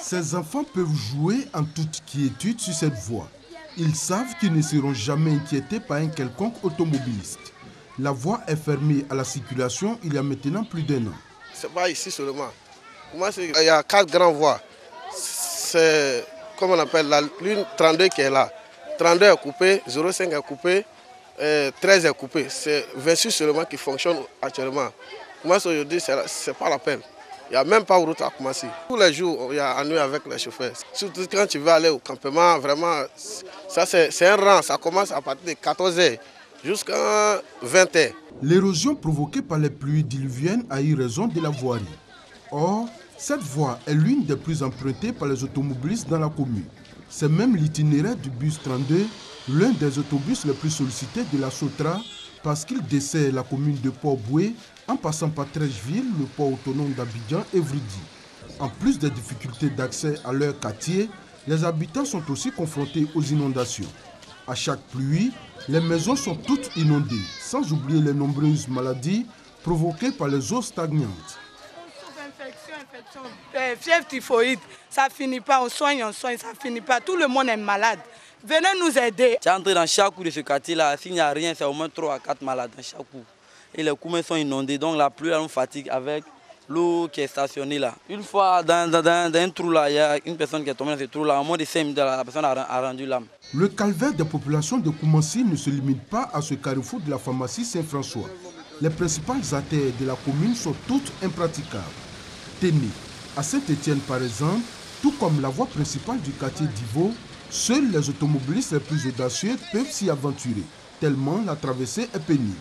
Ces enfants peuvent jouer en toute quiétude sur cette voie. Ils savent qu'ils ne seront jamais inquiétés par un quelconque automobiliste. La voie est fermée à la circulation il y a maintenant plus d'1 an. C'est pas ici seulement. Il y a 4 grandes voies. C'est, comme on appelle, la ligne 32 qui est là. 32 est coupée, 05 est coupé, 13 est coupé. C'est 26 seulement qui fonctionne actuellement. Koumassi aujourd'hui, c'est pas la peine. Il n'y a même pas de route à Koumassi. Tous les jours, il y a ennui avec les chauffeurs. Surtout quand tu veux aller au campement, vraiment, ça c'est un rang. Ça commence à partir de 14h jusqu'à 20h. L'érosion provoquée par les pluies diluviennes a eu raison de la voirie. Or, cette voie est l'une des plus empruntées par les automobilistes dans la commune. C'est même l'itinéraire du bus 32, l'un des autobus les plus sollicités de la Sotra, parce qu'il dessert la commune de Port-Boué en passant par Trècheville, le port autonome d'Abidjan et Vridi. En plus des difficultés d'accès à leur quartier, les habitants sont aussi confrontés aux inondations. À chaque pluie, les maisons sont toutes inondées, sans oublier les nombreuses maladies provoquées par les eaux stagnantes. Fièvre typhoïde, ça finit pas, on soigne, ça finit pas, tout le monde est malade. Venez nous aider. Tu entres dans chaque coup de ce quartier-là, s'il n'y a rien, c'est au moins 3 à 4 malades dans chaque coup. Et les coumets sont inondés, donc la pluie nous fatigue avec l'eau qui est stationnée là. Une fois dans un trou là, il y a une personne qui est tombée dans ce trou là, en moins de 5 minutes, la personne a rendu l'âme. Le calvaire des populations de Koumassi ne se limite pas à ce carrefour de la pharmacie Saint-François. Les principales artères de la commune sont toutes impraticables. Téné, à Saint-Étienne par exemple, tout comme la voie principale du quartier d'Ivo, seuls les automobilistes les plus audacieux peuvent s'y aventurer, tellement la traversée est pénible.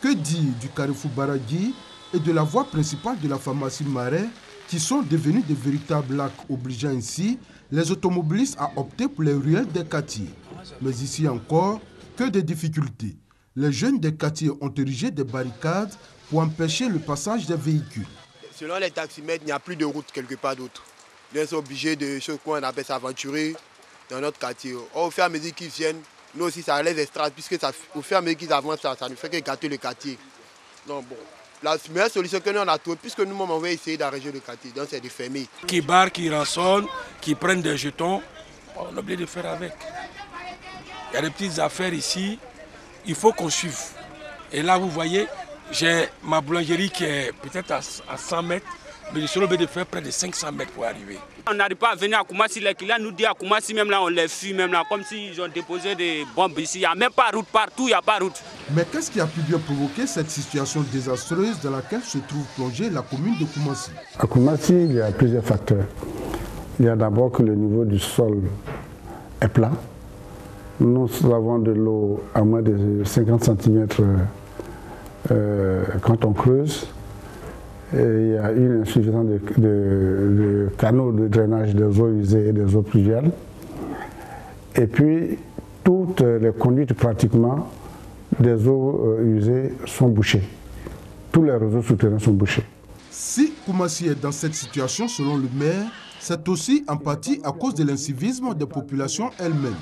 Que dire du carrefour Baragui et de la voie principale de la pharmacie Marais, qui sont devenus de véritables lacs, obligeant ainsi les automobilistes à opter pour les ruelles des quartiers. Mais ici encore, que de difficultés. Les jeunes des quartiers ont érigé des barricades pour empêcher le passage des véhicules. Selon les taximètres, il n'y a plus de route quelque part d'autre. Ils sont obligés de ce qu'on appelle s'aventurer dans notre quartier. Or, au fur et à mesure qu'ils viennent, nous aussi ça les estrade, puisque au fur et à mesure qu'ils avancent, ça ne fait que gâter le quartier. Donc bon, la meilleure solution que nous on a trouvée, puisque nous on va essayer d'arranger le quartier, donc c'est de fermer. Qui barrent, qui rançonnent, qui prennent des jetons, on est obligé de faire avec. Il y a des petites affaires ici, il faut qu'on suive. Et là vous voyez, j'ai ma boulangerie qui est peut-être à 100 mètres, mais je suis obligé de faire près de 500 mètres pour arriver. On n'arrive pas à venir à Koumassi, les clients nous disent à Koumassi, même là on les fuit, même là, comme s'ils ont déposé des bombes ici. Il n'y a même pas de route partout, il n'y a pas de route. Mais qu'est-ce qui a pu bien provoquer cette situation désastreuse dans laquelle se trouve plongée la commune de Koumassi? À Koumassi, il y a plusieurs facteurs. Il y a d'abord que le niveau du sol est plat. Nous avons de l'eau à moins de 50 cm quand on creuse. Et il y a une insuffisance de canaux de drainage des eaux usées et des eaux pluviales. Et puis, toutes les conduites pratiquement des eaux usées sont bouchées. Tous les réseaux souterrains sont bouchés. Si Koumassi est dans cette situation, selon le maire, c'est aussi en partie à cause de l'incivisme des populations elles-mêmes.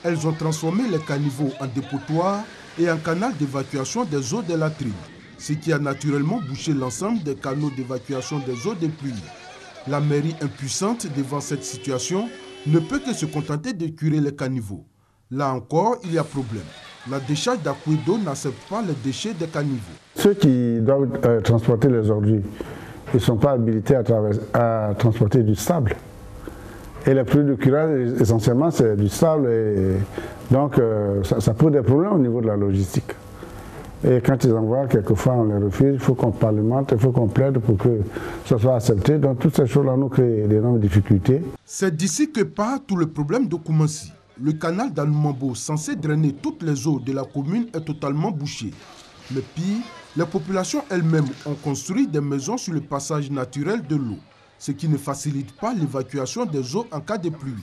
Elles ont transformé les caniveaux en dépotoirs et en canal d'évacuation des eaux des latrines, ce qui a naturellement bouché l'ensemble des canaux d'évacuation des eaux des pluies. La mairie impuissante devant cette situation ne peut que se contenter de curer les caniveaux. Là encore, il y a problème. La décharge d'Akouedo n'accepte pas les déchets des caniveaux. Ceux qui doivent transporter les ordures, ils ne sont pas habilités à transporter du sable. Et les produits de curage, essentiellement, c'est du sable. Et donc, ça pose des problèmes au niveau de la logistique. Et quand ils envoient, quelquefois, on les refuse. Il faut qu'on parlemente, il faut qu'on plaide pour que ça soit accepté. Donc, toutes ces choses-là nous créent d'énormes difficultés. C'est d'ici que part tout le problème de Koumassi. Le canal d'Anoumambo, censé drainer toutes les eaux de la commune, est totalement bouché. Mais pire, les populations elles-mêmes ont construit des maisons sur le passage naturel de l'eau, ce qui ne facilite pas l'évacuation des eaux en cas de pluie.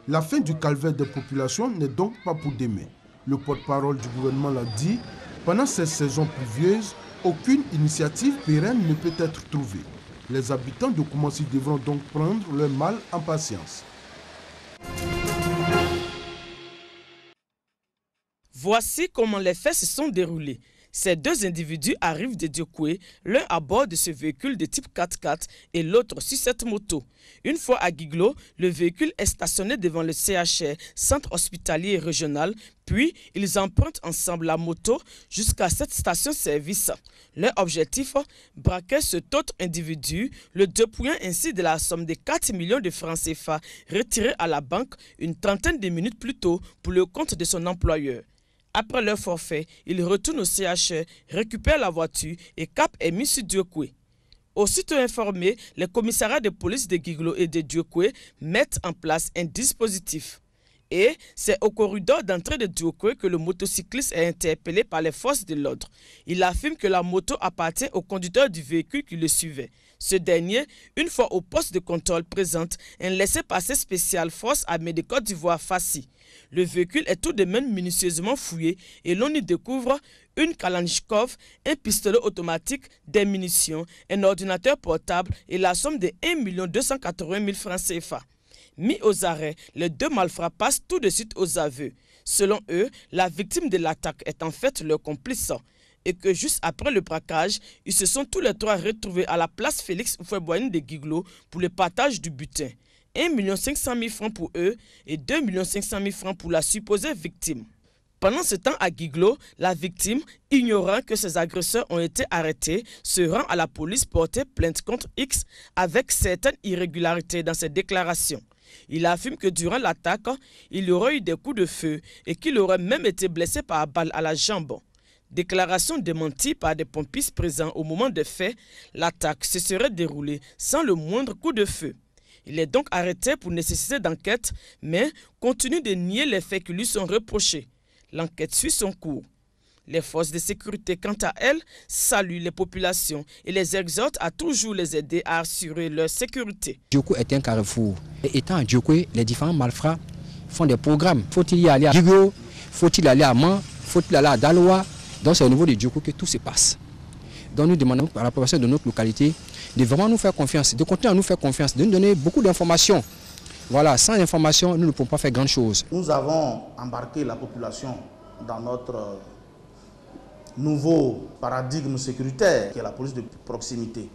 La fin du calvaire des populations n'est donc pas pour demain. Le porte-parole du gouvernement l'a dit, pendant ces saisons pluvieuses, aucune initiative pérenne ne peut être trouvée. Les habitants de Koumassi devront donc prendre leur mal en patience. Voici comment les faits se sont déroulés. Ces deux individus arrivent de Diokwe, l'un à bord de ce véhicule de type 4x4 et l'autre sur cette moto. Une fois à Guiglo, le véhicule est stationné devant le CHR, centre hospitalier régional, puis ils empruntent ensemble la moto jusqu'à cette station-service. Leur objectif, braquer cet autre individu, le dépouillant ainsi de la somme de 4 millions de francs CFA retirés à la banque une trentaine de minutes plus tôt pour le compte de son employeur. Après leur forfait, ils retournent au CHR, récupèrent la voiture et cap est mis sur Diokwe. Aussitôt informés, les commissariats de police de Guiglo et de Diokwe mettent en place un dispositif. Et c'est au corridor d'entrée de Diokwe que le motocycliste est interpellé par les forces de l'ordre. Il affirme que la moto appartient au conducteur du véhicule qui le suivait. Ce dernier, une fois au poste de contrôle, présente un laissez-passer spécial Force armée de Côte d'Ivoire FACI. Le véhicule est tout de même minutieusement fouillé et l'on y découvre une Kalachnikov, un pistolet automatique, des munitions, un ordinateur portable et la somme de 1 280 000 francs CFA. Mis aux arrêts, les deux malfrats passent tout de suite aux aveux. Selon eux, la victime de l'attaque est en fait leur complice et que juste après le braquage, ils se sont tous les trois retrouvés à la place Félix Houphouët-Boigny de Guiglo pour le partage du butin. 1 500 000 francs pour eux et 2 500 000 francs pour la supposée victime. Pendant ce temps à Guiglo, la victime, ignorant que ses agresseurs ont été arrêtés, se rend à la police porter plainte contre X avec certaines irrégularités dans ses déclarations. Il affirme que durant l'attaque, il y aurait eu des coups de feu et qu'il aurait même été blessé par balle à la jambe. Déclaration démentie par des pompistes présents au moment des faits, l'attaque se serait déroulée sans le moindre coup de feu. Il est donc arrêté pour nécessité d'enquête, mais continue de nier les faits qui lui sont reprochés. L'enquête suit son cours. Les forces de sécurité, quant à elles, saluent les populations et les exhortent à toujours les aider à assurer leur sécurité. Diokwe est un carrefour. Et étant à Diokwe, les différents malfrats font des programmes. Faut-il y aller à Guiglo? Faut-il aller à Man? Faut-il aller à Daloa? Donc c'est au niveau de Diokwe que tout se passe. Donc nous demandons à la population de notre localité de vraiment nous faire confiance, de continuer à nous faire confiance, de nous donner beaucoup d'informations. Voilà, sans information, nous ne pouvons pas faire grand chose. Nous avons embarqué la population dans notre nouveau paradigme sécuritaire qui est la police de proximité.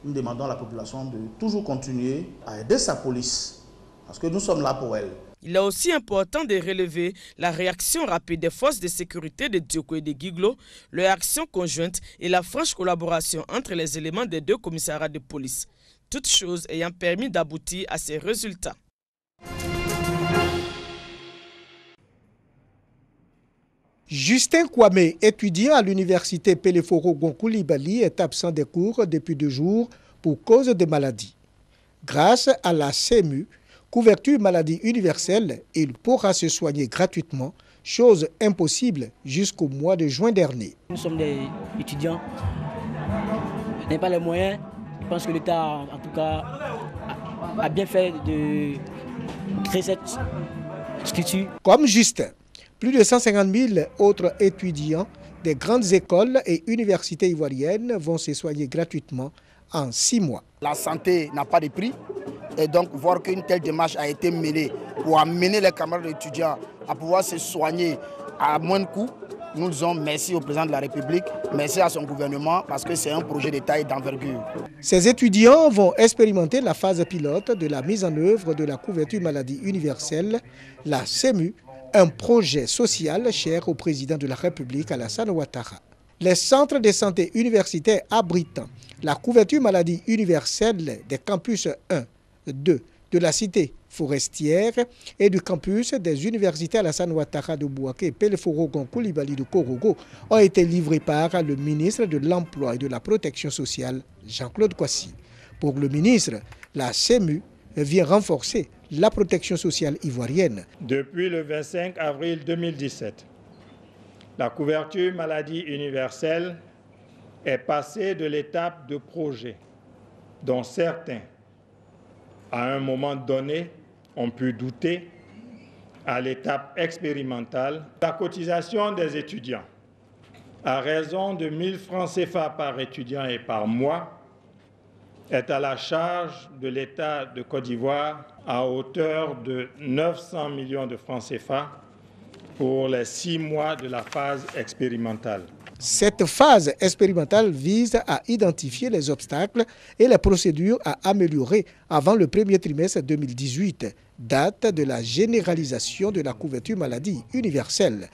Nous demandons à la population de toujours continuer à aider sa police parce que nous sommes là pour elle. Il est aussi important de relever la réaction rapide des forces de sécurité de Diokwe et de Guiglo, leur action conjointe et la franche collaboration entre les éléments des deux commissariats de police. Toutes choses ayant permis d'aboutir à ces résultats. Justin Kwame, étudiant à l'université Peleforo-Gonkoulibaly, est absent des cours depuis 2 jours pour cause de maladie. Grâce à la CMU, couverture maladie universelle, il pourra se soigner gratuitement, chose impossible jusqu'au mois de juin dernier. Nous sommes des étudiants, on n'a pas les moyens. Je pense que l'État, en tout cas, a bien fait de créer cette structure. Comme Justin, plus de 150 000 autres étudiants des grandes écoles et universités ivoiriennes vont se soigner gratuitement en 6 mois. La santé n'a pas de prix et donc voir qu'une telle démarche a été menée pour amener les camarades étudiants à pouvoir se soigner à moins de coûts, nous disons merci au président de la République, merci à son gouvernement parce que c'est un projet de taille d'envergure. Ces étudiants vont expérimenter la phase pilote de la mise en œuvre de la couverture maladie universelle, la CMU, un projet social cher au président de la République Alassane Ouattara. Les centres de santé universitaires abritant la couverture maladie universelle des campus 1, 2 de la cité forestière et du campus des universités Alassane Ouattara de Bouaké et Peleforo-Gonkoulibaly de Korogo ont été livrés par le ministre de l'Emploi et de la Protection sociale, Jean-Claude Kouassi. Pour le ministre, la CMU vient renforcer la protection sociale ivoirienne. Depuis le 25 avril 2017, la couverture maladie universelle est passée de l'étape de projet, dont certains, à un moment donné, ont pu douter, à l'étape expérimentale. La cotisation des étudiants, à raison de 1 000 francs CFA par étudiant et par mois, est à la charge de l'État de Côte d'Ivoire à hauteur de 900 millions de francs CFA pour les 6 mois de la phase expérimentale. Cette phase expérimentale vise à identifier les obstacles et les procédures à améliorer avant le premier trimestre 2018, date de la généralisation de la couverture maladie universelle.